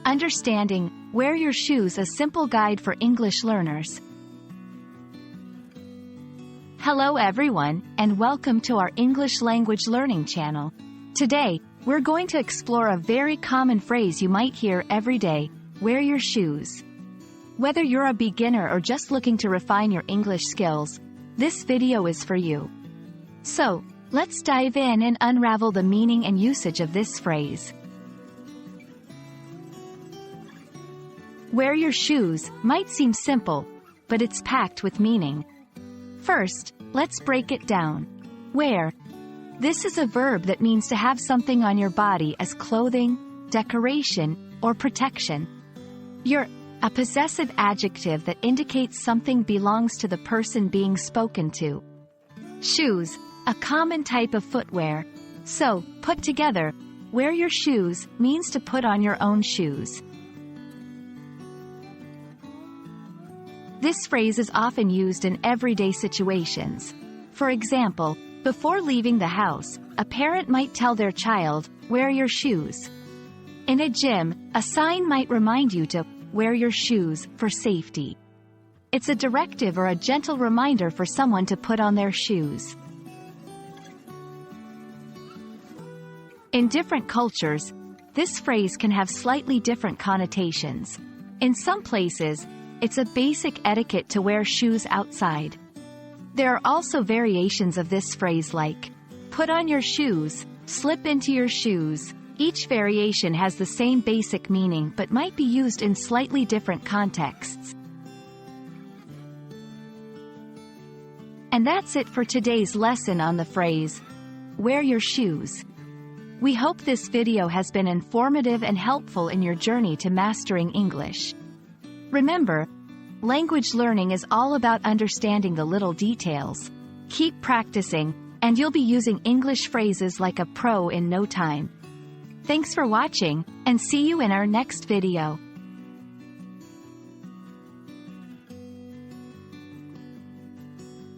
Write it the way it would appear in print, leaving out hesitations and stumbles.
Understanding, Wear Your Shoes, a simple guide for English learners. Hello everyone, and welcome to our English language learning channel. Today, we're going to explore a very common phrase you might hear every day: wear your shoes. Whether you're a beginner or just looking to refine your English skills, this video is for you. So, let's dive in and unravel the meaning and usage of this phrase. Wear your shoes might seem simple, but it's packed with meaning. First, let's break it down. Wear. This is a verb that means to have something on your body as clothing, decoration, or protection. You're a possessive adjective that indicates something belongs to the person being spoken to. Shoes, a common type of footwear. So, put together, wear your shoes means to put on your own shoes. This phrase is often used in everyday situations. For example, before leaving the house, a parent might tell their child, wear your shoes. In a gym, a sign might remind you to wear your shoes for safety. It's a directive or a gentle reminder for someone to put on their shoes. In different cultures, this phrase can have slightly different connotations. In some places, it's a basic etiquette to wear shoes outside. There are also variations of this phrase like, put on your shoes, slip into your shoes. Each variation has the same basic meaning but might be used in slightly different contexts. And that's it for today's lesson on the phrase, wear your shoes. We hope this video has been informative and helpful in your journey to mastering English. Remember, language learning is all about understanding the little details. Keep practicing, and you'll be using English phrases like a pro in no time. Thanks for watching, and see you in our next video.